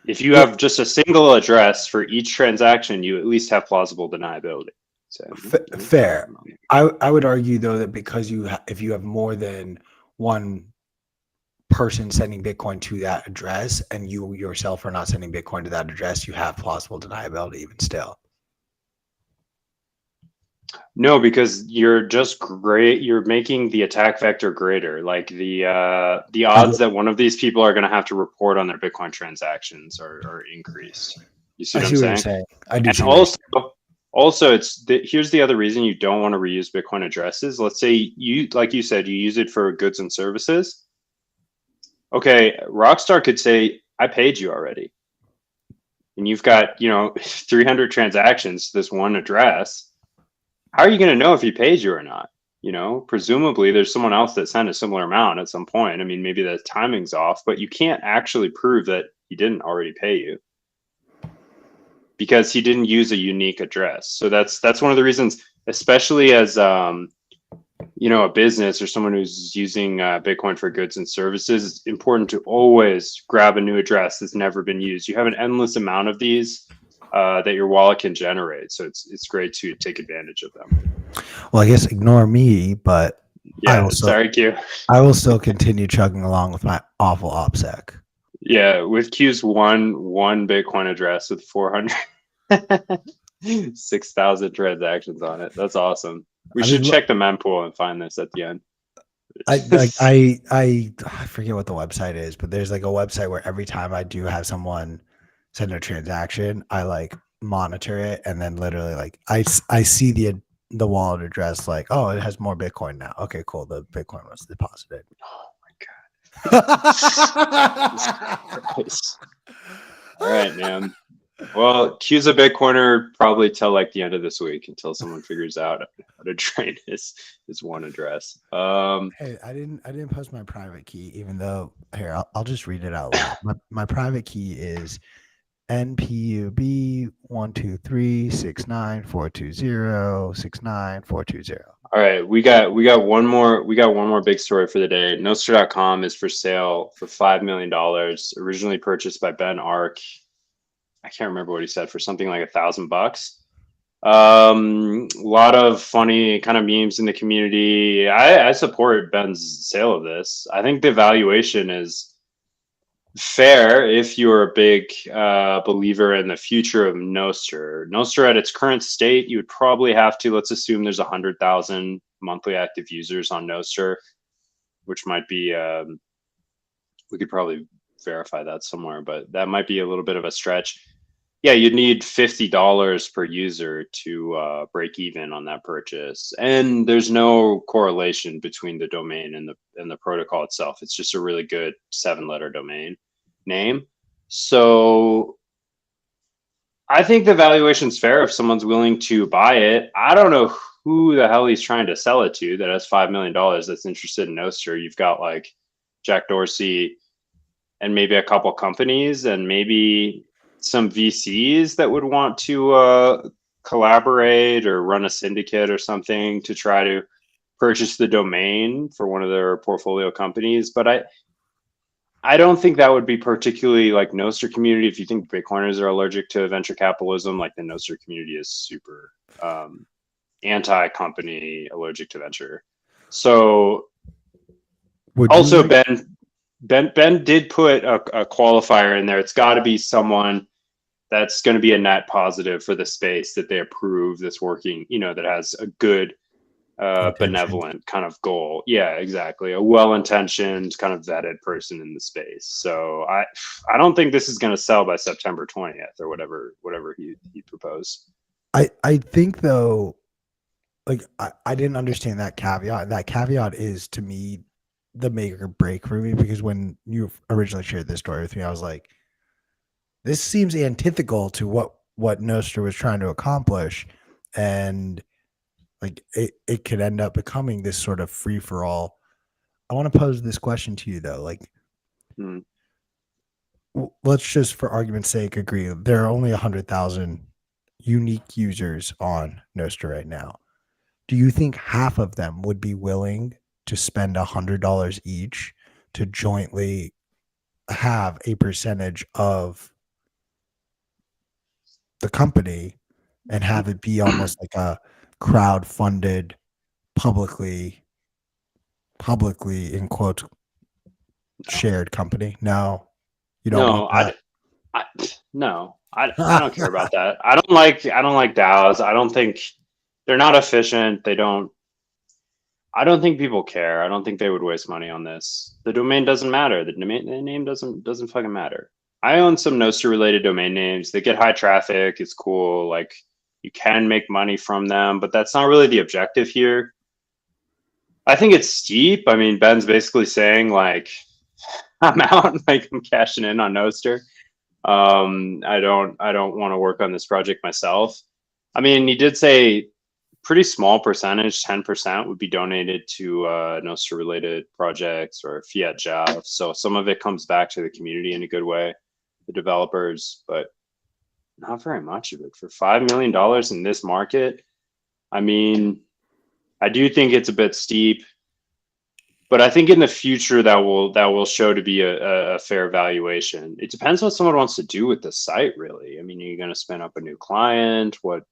If you have just a single address for each transaction, you at least have plausible deniability. So, Fair. I would argue though that because if you have more than one person sending Bitcoin to that address and you yourself are not sending Bitcoin to that address, you have plausible deniability even still. No, because you're just great. You're making the attack vector greater. Like the odds that one of these people are going to have to report on their Bitcoin transactions are increased. You see I what see I'm what you're saying? saying. I do And see what you're saying. also, here's the other reason you don't want to reuse Bitcoin addresses. Let's say you, like you said, you use it for goods and services. Okay, Rockstar could say, "I paid you already," and you've got 300 transactions to this one address. How are you going to know if he pays you or not? Presumably there's someone else that sent a similar amount at some point. I mean, maybe the timing's off, but you can't actually prove that he didn't already pay you because he didn't use a unique address. So that's one of the reasons, especially as a business or someone who's using Bitcoin for goods and services, it's important to always grab a new address that's never been used. You have an endless amount of these that your wallet can generate. So it's great to take advantage of them. Well, I guess ignore me, but Yeah, sorry, Q. I will still continue chugging along with my awful OPSEC. Yeah, with Q's one Bitcoin address with 6,000 transactions on it. That's awesome. We should check the mempool and find this at the end. I forget what the website is, but there's like a website where every time I do have someone send a transaction, I like monitor it, and then literally like I see the wallet address like, oh, it has more Bitcoin now. Okay, cool. The Bitcoin was deposited. Oh my god. All right, man. Well, Q's a Bitcoiner probably till like the end of this week until someone figures out how to drain his one address. Hey, I didn't post my private key, even though here I'll just read it out loud. My private key is NPUB 1236942069420. All right, we got one more big story for the day. Nostr.com is for sale for $5 million. Originally purchased by Ben Ark. I can't remember what he said, for something like $1,000. A lot of funny kind of memes in the community. I support Ben's sale of this. I think the valuation is fair if you're a big believer in the future of Nostr. Nostr at its current state, you would probably have to, let's assume there's 100,000 monthly active users on Nostr, which might be, we could probably verify that somewhere, but that might be a little bit of a stretch. Yeah, you'd need $50 per user to break even on that purchase, and there's no correlation between the domain and the protocol itself. It's just a really good 7-letter domain name. So I think the valuation's fair if someone's willing to buy it. I don't know who the hell he's trying to sell it to that has $5 million that's interested in Nostr. You've got like Jack Dorsey and maybe a couple companies and maybe some VCs that would want to collaborate or run a syndicate or something to try to purchase the domain for one of their portfolio companies. But I don't think that would be particularly like Nostr community. If you think Bitcoiners are allergic to venture capitalism, like the Nostr community is super anti-company, allergic to venture. So also Ben did put a qualifier in there. It's got to be someone that's going to be a net positive for the space that they approve, that's working, that has a good benevolent kind of goal. Yeah, exactly. A well-intentioned, kind of vetted person in the space. So I don't think this is going to sell by September 20th or whatever he proposed. I think though, like I didn't understand that caveat. That caveat is to me the make or break for me, because when you originally shared this story with me, I was like, this seems antithetical to what Nostra was trying to accomplish, and like it could end up becoming this sort of free for all. I want to pose this question to you though, like let's just for argument's sake agree there are only 100,000 unique users on Nostra right now. Do you think half of them would be willing to spend $100 each to jointly have a percentage of the company and have it be almost like a crowd-funded, publicly in quotes shared company? No, you don't want that. I don't care about that. I don't like DAOs. I don't think they're not efficient. I don't think people care. I don't think they would waste money on the domain doesn't matter. The name doesn't fucking matter. I own some Nostr related domain names. They get high traffic. It's cool. Like you can make money from them, but that's not really the objective here. I think it's steep. I mean, Ben's basically saying like, I'm out, like I'm cashing in on Nostr. I don't want to work on this project myself. I mean, he did say pretty small percentage, 10% would be donated to Nostr related projects or fiat jobs. So some of it comes back to the community in a good way, the developers, but not very much of it for $5 million in this market. I mean, I do think it's a bit steep, but I think in the future that will show to be a fair valuation. It depends what someone wants to do with the site, really. I mean, you're going to spin up a new client. What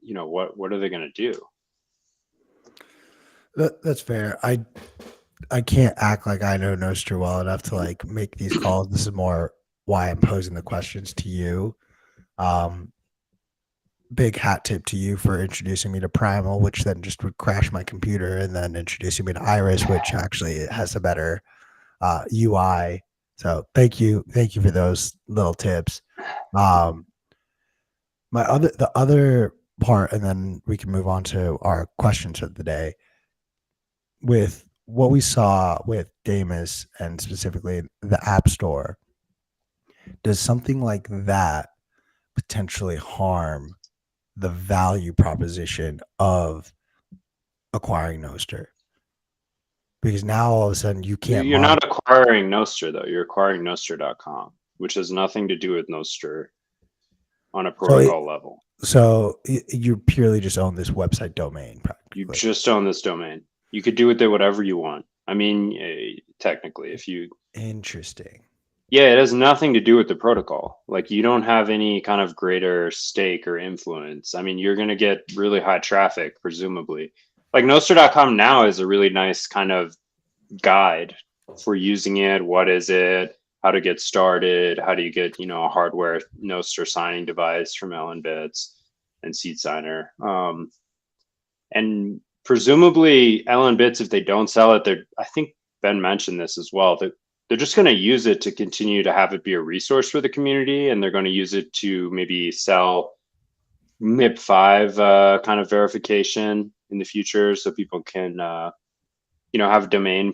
are they going to do? That's fair. I can't act like I know Nostra well enough to like make these calls. This is more why I'm posing the questions to you. Big hat tip to you for introducing me to Primal, which then just would crash my computer, and then introducing me to Iris, which actually has a better UI. So thank you for those little tips. The other part, and then we can move on to our questions of the day. With what we saw with Damus and specifically the App Store, does something like that potentially harm the value proposition of acquiring Nostr? Because now all of a sudden you can't. You're not acquiring Nostr though. You're acquiring Nostr.com, which has nothing to do with Nostr on a protocol level. So you purely just own this website domain. You just own this domain. You could do with it whatever you want. I mean, technically, if you. Interesting. Yeah, it has nothing to do with the protocol. Like you don't have any kind of greater stake or influence. I mean, you're going to get really high traffic, presumably. Like Nostr.com now is a really nice kind of guide for using it. What is it? How to get started? How do you get, a hardware Nostr signing device from LNbits and Seed Signer? And presumably LNbits, if they don't sell it, I think Ben mentioned this as well, that they're just going to use it to continue to have it be a resource for the community, and they're going to use it to maybe sell MIP5 kind of verification in the future, so people can have a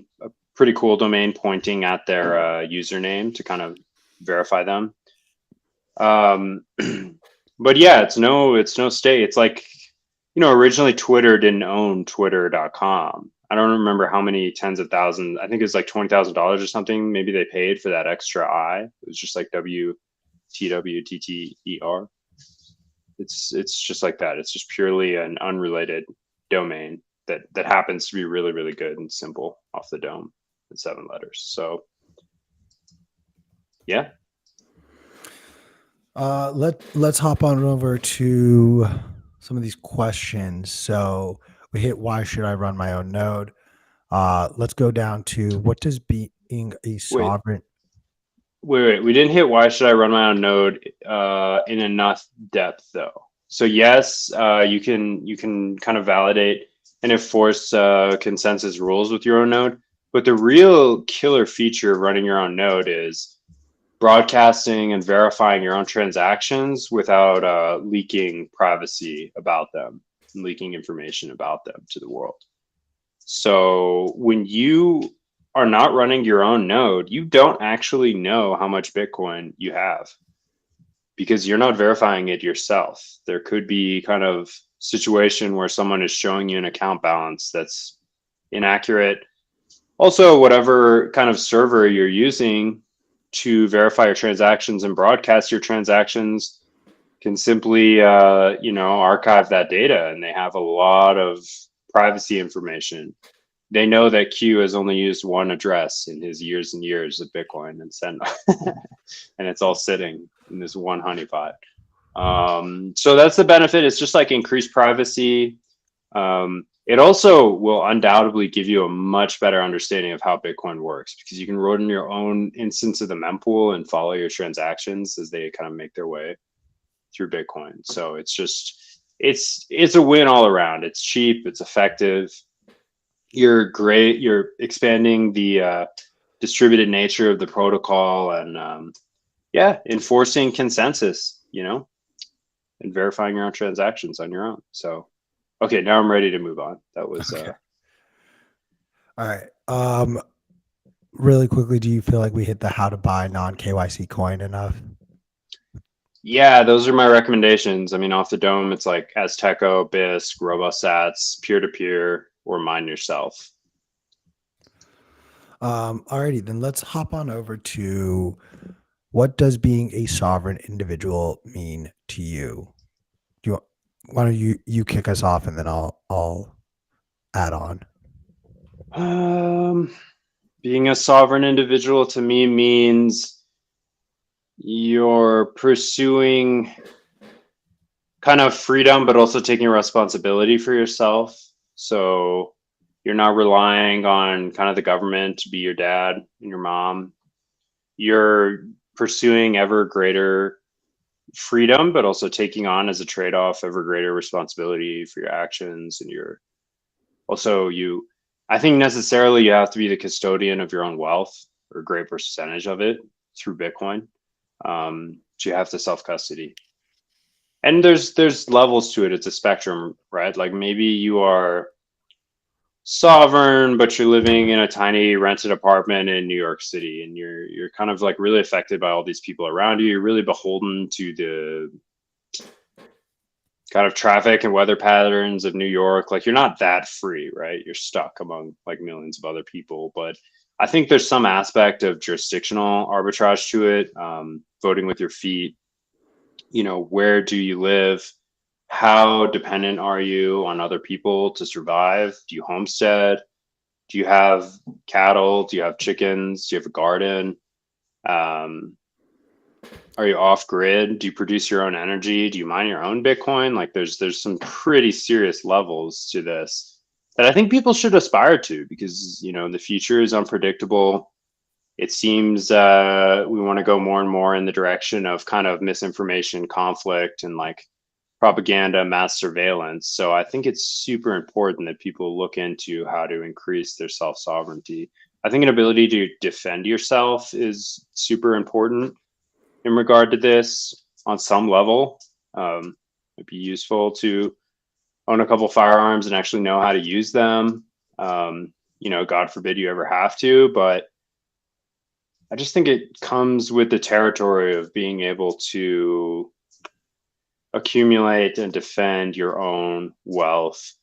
pretty cool domain pointing at their username to kind of verify them. But yeah, it's no state. It's like, originally Twitter didn't own Twitter.com. I don't remember how many tens of thousands. I think it's like $20,000 or something. Maybe they paid for that extra I. It was just like WTWTTER. It's just like that. It's just purely an unrelated domain that happens to be really, really good and simple off the dome in 7 letters. So yeah. Let's hop on over to some of these questions. So we hit why should I run my own node? Let's go down to what does being a Wait, sovereign. wait. We didn't hit why should I run my own node in enough depth though. So yes, you can kind of validate and enforce consensus rules with your own node, but the real killer feature of running your own node is broadcasting and verifying your own transactions without leaking privacy about them and leaking information about them to the world. So when you are not running your own node, you don't actually know how much Bitcoin you have because you're not verifying it yourself. There could be kind of situation where someone is showing you an account balance that's inaccurate. Also, whatever kind of server you're using to verify your transactions and broadcast your transactions can simply archive that data, and they have a lot of privacy information. They know that Q has only used one address in his years and years of Bitcoin and send and it's all sitting in this one honeypot. So that's the benefit. It's just like increased privacy. It also will undoubtedly give you a much better understanding of how Bitcoin works because you can run your own instance of the mempool and follow your transactions as they kind of make their way through Bitcoin. So it's just it's a win all around. It's cheap, it's effective. You're great. You're expanding the distributed nature of the protocol and enforcing consensus, and verifying your own transactions on your own. So okay, now I'm ready to move on. That was Okay. All right. Really quickly, do you feel like we hit the how to buy non KYC coin enough? yeah, those are my recommendations. I mean, off the dome, it's like Azteco, Bisq, RoboSats, peer-to-peer, or mine yourself. Alrighty, then let's hop on over to what does being a sovereign individual mean to you? Do you why don't you kick us off and then I'll add on. Um, Being a sovereign individual to me means you're pursuing kind of freedom, but also taking responsibility for yourself. So you're not relying on kind of the government to be your dad and your mom. You're pursuing ever greater freedom, but also taking on as a trade off ever greater responsibility for your actions. And you're also, I think necessarily you have to be the custodian of your own wealth or a great percentage of it through Bitcoin. So you have to self custody. And there's levels to it. It's a spectrum, right? Like maybe you are sovereign, but you're living in a tiny rented apartment in New York City, and you're kind of like really affected by all these people around you. You're really beholden to the kind of traffic and weather patterns of New York. Like you're not that free, right? You're stuck among like millions of other people. But I think there's some aspect of jurisdictional arbitrage to it. Voting with your feet. Where do you live? How dependent are you on other people to survive? Do you homestead? Do you have cattle? Do you have chickens? Do you have a garden? Are you off grid? Do you produce your own energy? Do you mine your own Bitcoin? Like there's some pretty serious levels to this that I think people should aspire to because the future is unpredictable. It seems we want to go more and more in the direction of kind of misinformation, conflict, and like propaganda, mass surveillance. So I think it's super important that people look into how to increase their self sovereignty. I think an ability to defend yourself is super important in regard to this on some level. It'd be useful to own a couple firearms and actually know how to use them. God forbid you ever have to, but I just think it comes with the territory of being able to accumulate and defend your own wealth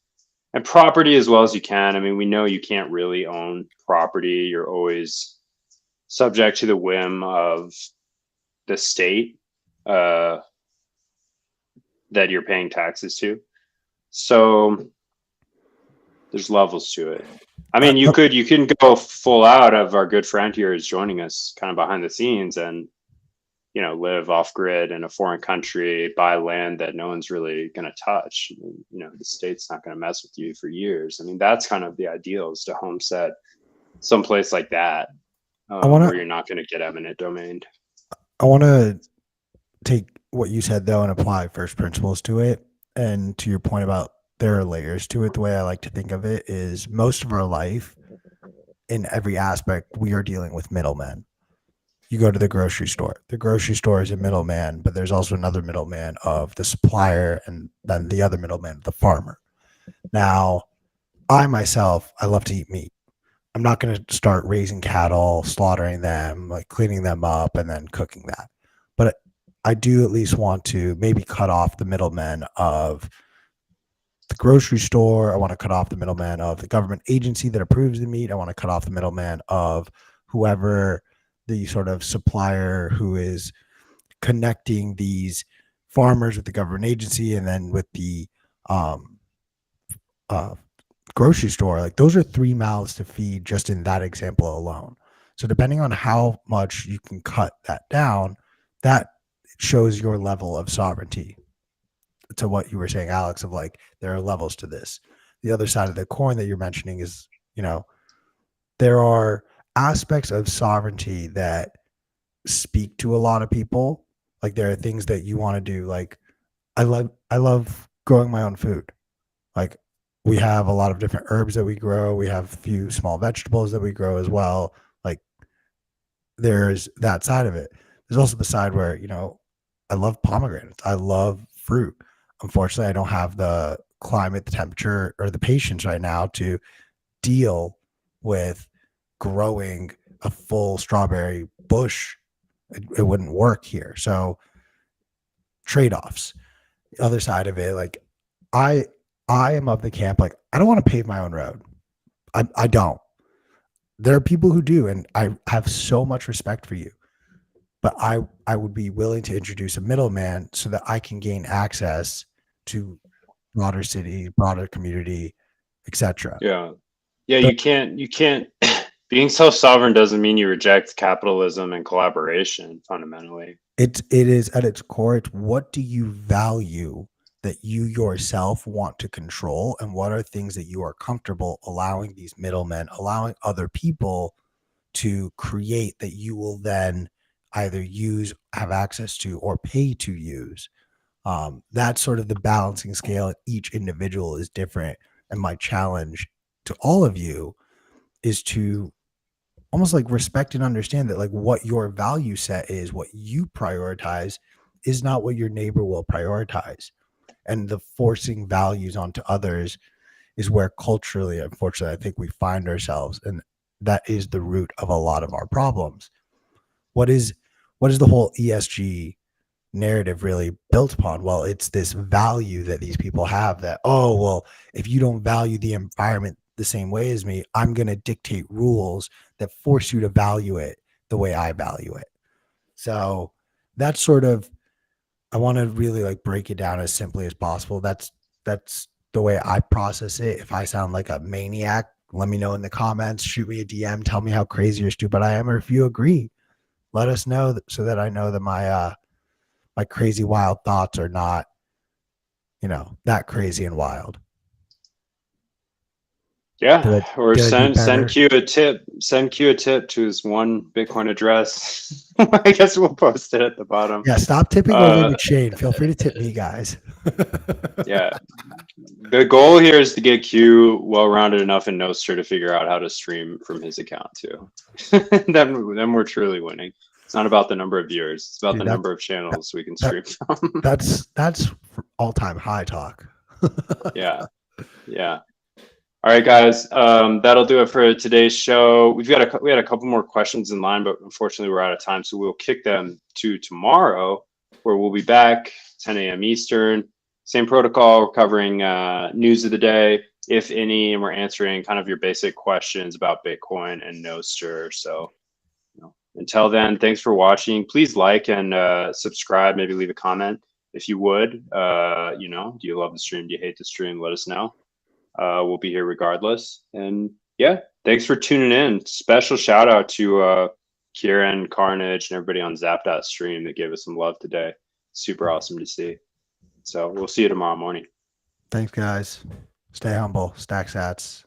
and property as well as you can. I mean, we know you can't really own property. You're always subject to the whim of the state. that you're paying taxes to. So there's levels to it. I mean, you can go full out of our good friend here is joining us kind of behind the scenes and, you know, live off grid in a foreign country, buy land that no one's really going to touch. You know, the state's not going to mess with you for years. I mean, that's kind of the ideal, is to homestead someplace like that, where you're not going to get eminent domain. I want to take what you said though and apply first principles to it. And to your point about there are layers to it, the way I like to think of it is most of our life, in every aspect, we are dealing with middlemen. You go to the grocery store. The grocery store is a middleman, but there's also another middleman of the supplier, and then the other middleman, the farmer. Now, I myself, I love to eat meat. I'm not going to start raising cattle, slaughtering them, like cleaning them up, and then cooking that. But I do at least want to maybe cut off the middlemen of the grocery store. I want to cut off the middleman of the government agency that approves the meat. I want to cut off the middleman of whoever the sort of supplier who is connecting these farmers with the government agency and then with the um, uh, grocery store. Like those are 3 mouths to feed just in that example alone. So depending on how much you can cut that down, that shows your level of sovereignty. To what you were saying, Alex, of like there are levels to this. The other side of the coin that you're mentioning is, you know, there are aspects of sovereignty that speak to a lot of people. Like there are things that you want to do. Like I love growing my own food. Like we have a lot of different herbs that we grow. We have a few small vegetables that we grow as well. Like there's that side of it. There's also the side where, you know, I love pomegranates. I love fruit. Unfortunately, I don't have the climate, the temperature, or the patience right now to deal with growing a full strawberry bush. It wouldn't work here. So trade-offs. The other side of it, like I I am of the camp, like I don't want to pave my own road. I don't. There are people who do, and I have so much respect for you. But I would be willing to introduce a middleman so that I can gain access to broader city, broader community, etc. Yeah. Yeah, you can't being self-sovereign doesn't mean you reject capitalism and collaboration fundamentally. It is at its core, it's what do you value that you yourself want to control, and what are things that you are comfortable allowing these middlemen, allowing other people to create that you will then either use, have access to, or pay to use. That's sort of the balancing scale. Each individual is different. And my challenge to all of you is to almost like respect and understand that like what your value set is, what you prioritize is not what your neighbor will prioritize. And the forcing values onto others is where culturally, unfortunately, I think we find ourselves. And that is the root of a lot of our problems. What is the whole ESG narrative really built upon? Well, it's this value that these people have that, oh, well, if you don't value the environment the same way as me, I'm going to dictate rules that force you to value it the way I value it. So that's sort of, I want to really like break it down as simply as possible. That's the way I process it. If I sound like a maniac, let me know in the comments, shoot me a DM, tell me how crazy or stupid I am, or if you agree, let us know so that I know that my crazy wild thoughts are not, you know, that crazy and wild. Yeah, or Did I do send better? Q a tip. Send Q a tip to his one Bitcoin address. I guess we'll post it at the bottom. Yeah, stop tipping Ole Uh, McShane. Feel free to tip me, guys. yeah, the goal here is to get Q well-rounded enough in Nostr to figure out how to stream from his account too. then we're truly winning. It's not about the number of viewers; it's about Dude, the number of channels we can stream from. that's all-time high talk. Yeah, yeah. All right, guys. That'll do it for today's show. We had a couple more questions in line, but unfortunately we're out of time, so we'll kick them to tomorrow, where we'll be back 10 a.m. Eastern. Same protocol. We're covering news of the day, if any, and we're answering kind of your basic questions about Bitcoin and Nostr. So, you know, until then, thanks for watching. Please like and subscribe. Maybe leave a comment. if you would, you know, do you love the stream? Do you hate the stream? Let us know. We'll be here regardless. And yeah, thanks for tuning in. Special shout out to Kieran, Carnage, and everybody on Zap.stream that gave us some love today. Super awesome to see. So we'll see you tomorrow morning. Thanks, guys. Stay humble. Stack sats.